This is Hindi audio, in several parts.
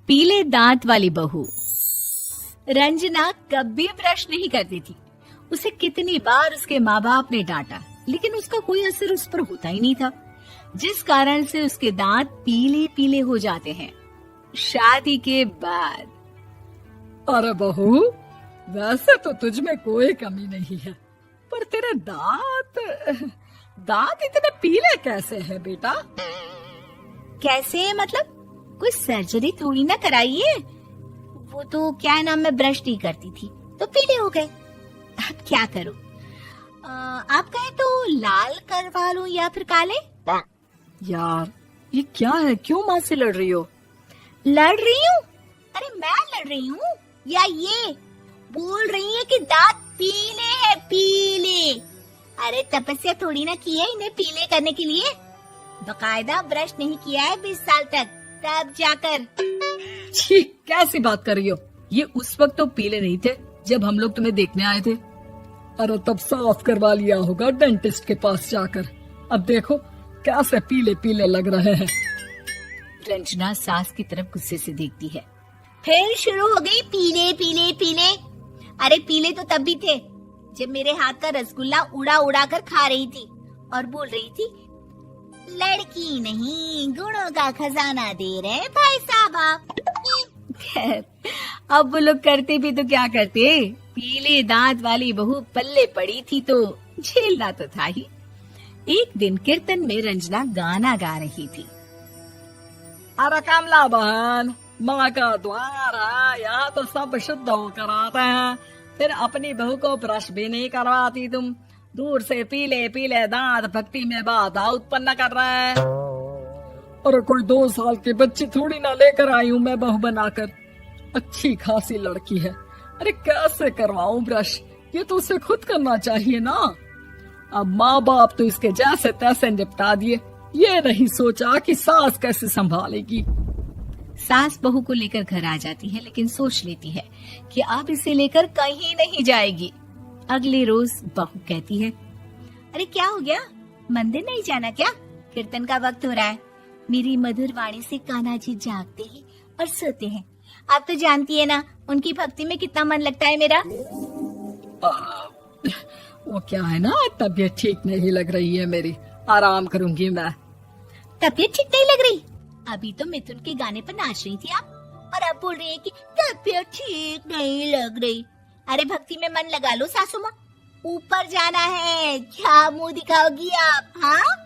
पीले दांत वाली बहू। रंजना कभी ब्रश नहीं करती थी। उसे कितनी बार उसके माँ बाप ने डांटा, लेकिन उसका कोई असर उस पर होता ही नहीं था, जिस कारण से उसके दांत पीले पीले हो जाते हैं। शादी के बाद अरे बहू, वैसे तो तुझ में कोई कमी नहीं है, पर तेरे दांत इतने पीले कैसे हैं बेटा? कैसे मतलब? कोई सर्जरी थोड़ी ना कराइए। वो तो क्या नाम, मैं ब्रश नहीं करती थी तो पीले हो गए। अब क्या करूं? आप कहें तो लाल करवा लूं या फिर काले? यार ये क्या है, क्यों माँ से लड़ रही हो? लड़ रही हूँ? अरे मैं लड़ रही हूँ या ये बोल रही है कि दांत पीले हैं, पीले। अरे तपस्या थोड़ी ना की है इन्हें पीले करने के लिए। बकायदा ब्रश नहीं किया है 20 साल तक, तब जाकर। छी, कैसी बात कर रही हो? ये उस वक्त तो पीले नहीं थे जब हम लोग तुम्हें देखने आए थे। अरे तब साफ करवा लिया होगा डेंटिस्ट के पास जाकर। अब देखो कैसे पीले पीले लग रहे हैं। रंजना सास की तरफ गुस्से से देखती है। फिर शुरू हो गई पीले पीले पीले। अरे पीले तो तब भी थे जब मेरे हाथ का रसगुल्ला उड़ा उड़ा कर खा रही थी और बोल रही थी, लड़की नहीं गुणों का खजाना दे रहे भाई साहब आप। खैर, अब वो लोग करते भी तो क्या करते, पीले दांत वाली बहू पल्ले पड़ी थी तो झेलना तो था ही। एक दिन कीर्तन में रंजना गाना गा रही थी। अरे कमला बहन, माँ का द्वार है, यहाँ तो सब शुद्ध होकर आते हैं, फिर अपनी बहू को ब्रश भी नहीं करवाती तुम। दूर से पीले पीले दांत भक्ति में बाधा उत्पन्न कर रहे हैं। अरे कोई 2 साल की बच्ची थोड़ी ना लेकर आई हूँ मैं बहू बनाकर। अच्छी खासी लड़की है, अरे कैसे करवाऊं ब्रश? ये तो उसे खुद करना चाहिए ना। अब माँ बाप तो इसके जैसे तैसे निपटा दिए, ये नहीं सोचा कि सास कैसे संभालेगी। सास बहू को लेकर घर आ जाती है, लेकिन सोच लेती है कि अब इसे लेकर कहीं नहीं जाएगी। अगले रोज बहू कहती है, अरे क्या हो गया, मंदिर नहीं जाना क्या? कीर्तन का वक्त हो रहा है। मेरी मधुर वाणी से कान्हा जी जागते हैं और सोते हैं। आप तो जानती है ना उनकी भक्ति में कितना मन लगता है मेरा। वो क्या है ना, तबीयत ठीक नहीं लग रही है मेरी, आराम करूंगी मैं। तबीयत ठीक नहीं लग रही? अभी तो मिथुन के गाने पर नाच रही थी आप, और अब बोल रही है कि तबीयत ठीक नहीं लग रही। अरे भक्ति में मन लगा लो सासू माँ, ऊपर जाना है, क्या मुंह दिखाओगी आप? हाँ?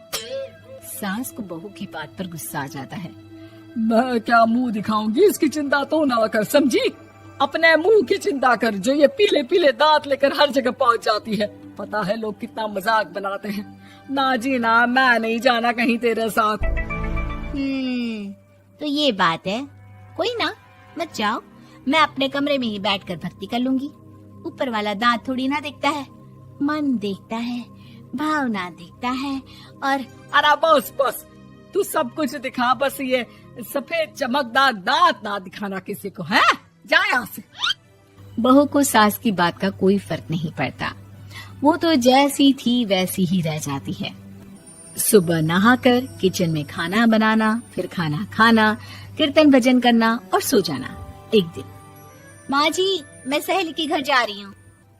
सास को बहू की बात पर गुस्सा आ जाता है। मैं क्या मुंह दिखाऊंगी, इसकी चिंता तो ना कर, समझी? अपने मुंह की चिंता कर, जो ये पीले पीले दांत लेकर हर जगह पहुंच जाती है। पता है लोग कितना मजाक बनाते हैं। ना जी ना, मैं नहीं जाना कहीं तेरे साथ। तो ये बात है, कोई ना, मत जाओ, मैं अपने कमरे में ही बैठकर भक्ति कर लूंगी। ऊपर वाला दांत थोड़ी ना देखता है, मन देखता है, भावना देखता है। और अरे बस बस, तू सब कुछ दिखा, बस ये सफेद चमकदार दांत ना दिखाना किसी को, है? जा यहाँ से। बहू को सास की बात का कोई फर्क नहीं पड़ता, वो तो जैसी थी वैसी ही रह जाती है। सुबह नहाकर किचन में खाना बनाना, फिर खाना खाना, कीर्तन भजन करना और सो जाना। एक दिन, माँ जी मैं सहेली के घर जा रही हूँ,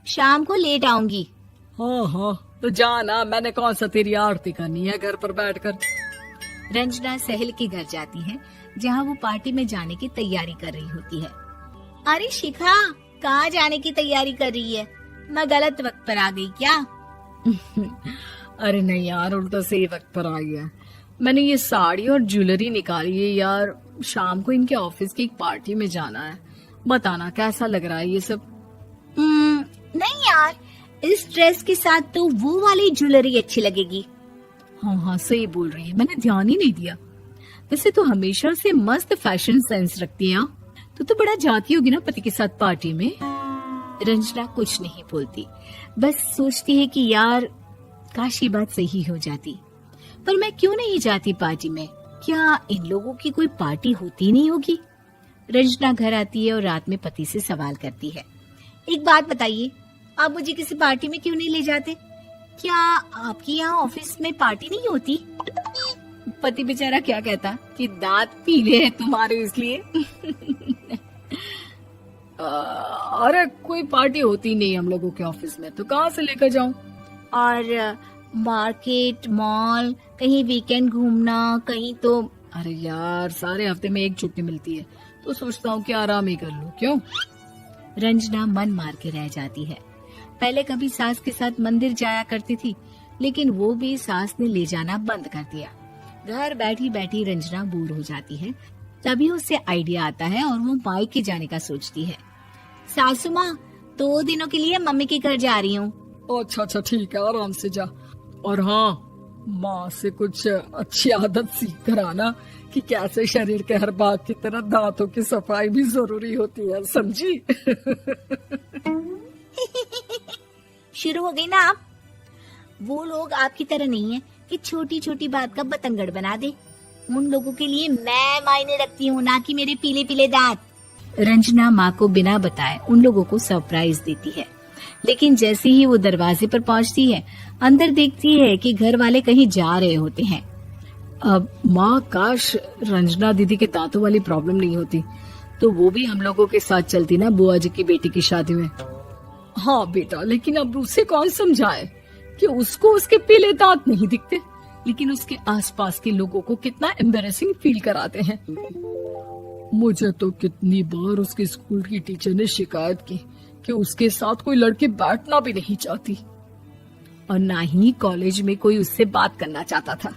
शाम को लेट आऊंगी। हाँ हाँ तो जाना, मैंने कौन सा तेरी आरती करनी है घर पर बैठकर। रंजना सहेली के घर जाती है, जहाँ वो पार्टी में जाने की तैयारी कर रही होती है। अरे शिखा, कहाँ जाने की तैयारी कर रही है? मैं गलत वक्त पर आ गई क्या? अरे नहीं यार, उल्टा सही वक्त पर आ गया। मैंने ये साड़ी और ज्वेलरी निकाली है यार, शाम को इनके ऑफिस की एक पार्टी में जाना है। बताना कैसा लग रहा है ये सब? नहीं यार, इस ड्रेस के साथ तो वो वाली ज्वेलरी अच्छी लगेगी। हाँ हाँ सही बोल रही है, मैंने ध्यान ही नहीं दिया। वैसे तो हमेशा से मस्त फैशन सेंस रखती है। तो बड़ा जाती होगी ना पति के साथ पार्टी में। रंजना कुछ नहीं बोलती, बस सोचती है कि यार काश ये बात सही हो जाती, पर मैं क्यों नहीं जाती पार्टी में? क्या इन लोगों की कोई पार्टी होती नहीं होगी? रंजना घर आती है और रात में पति से सवाल करती है, एक बात बताइए, आप मुझे किसी पार्टी में क्यों नहीं ले जाते? क्या आपके यहाँ ऑफिस में पार्टी नहीं होती? पति बेचारा क्या कहता कि दांत पीले हैं तुम्हारे इसलिए। अरे कोई पार्टी होती नहीं हम लोगों के ऑफिस में, तो कहाँ से लेकर जाऊं? और मार्केट, मॉल, कहीं वीकेंड घूमना, कहीं तो। अरे यार, सारे हफ्ते में एक छुट्टी मिलती है, तो सोचता हूँ कि आराम ही कर लूं। क्यों? रंजना मन मार के रह जाती है। पहले कभी सास के साथ मंदिर जाया करती थी, लेकिन वो भी सास ने ले जाना बंद कर दिया। घर बैठी बैठी रंजना बोर हो जाती है। तभी उसे आइडिया आता है और वो मायके जाने का सोचती है। सासू माँ, 2 दिनों के लिए मम्मी के घर जा रही हूँ। अच्छा अच्छा ठीक है, आराम से जा। और हाँ, माँ से कुछ अच्छी आदत सीख कर आना कि कैसे शरीर के हर भाग की तरह दांतों की सफाई भी जरूरी होती है, समझी? शुरू हो गई ना आप। वो लोग आपकी तरह नहीं है कि छोटी छोटी बात का बतंगड़ बना दे। उन लोगों के लिए मैं मायने रखती हूँ, ना कि मेरे पीले पीले दांत। रंजना माँ को बिना बताए उन लोगों को सरप्राइज देती है, लेकिन जैसे ही वो दरवाजे पर पहुँचती है, अंदर देखती है कि घर वाले कहीं जा रहे होते हैं। अब माँ, काश रंजना दीदी के दांतों वाली प्रॉब्लम नहीं होती, तो वो भी हम लोगों के साथ चलती ना बुआ जी की बेटी की शादी में। हाँ बेटा, लेकिन अब उसे कौन समझाए कि उसको उसके पीले दांत नहीं दिखते, लेकिन उसके आसपास के लोगों को कितना एम्बैरेसिंग फील कराते हैं। मुझे तो कितनी बार उसके स्कूल की टीचर ने शिकायत की कि उसके साथ कोई लड़की बैठना भी नहीं चाहती, और ना ही कॉलेज में कोई उससे बात करना चाहता था।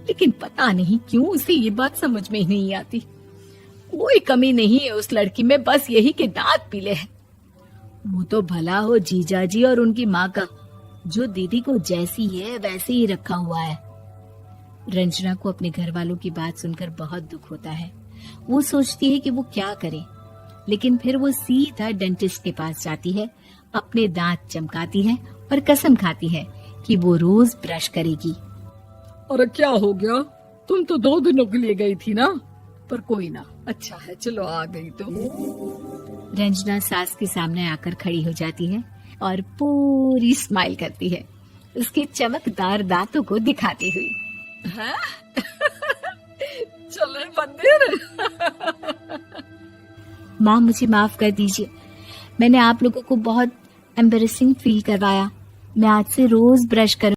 लेकिन पता नहीं क्यों उसे ये बात समझ में ही नहीं आती। कोई कमी नहीं है उस लड़की में, बस यही कि दांत पीले हैं। वो तो भला हो जीजा जी और उनकी माँ का, जो दीदी को जैसी है वैसे ही रखा हुआ है। रंजना को अपने घर वालों की बात सुनकर बहुत दुख होता है। वो सोचती है कि वो क्या करे, लेकिन फिर वो सीधा डेंटिस्ट के पास जाती है, अपने दांत चमकाती है और कसम खाती है कि वो रोज ब्रश करेगी। अरे क्या हो गया? तुम तो 2 दिनों के लिए गई थी ना, पर कोई ना, अच्छा है, चलो आ गई तो। रंजना सास के सामने आकर खड़ी हो जाती है और पूरी स्माइल करती है, उसके चमकदार दांतों को दिखाती हुई। हैं? चले मंदिर। माँ, मुझे माफ कर दीजिए, मैंने आप लोगों को बहुत एम्बैरेसिंग फील करवाया। मैं आज से रोज ब्रश करूँ।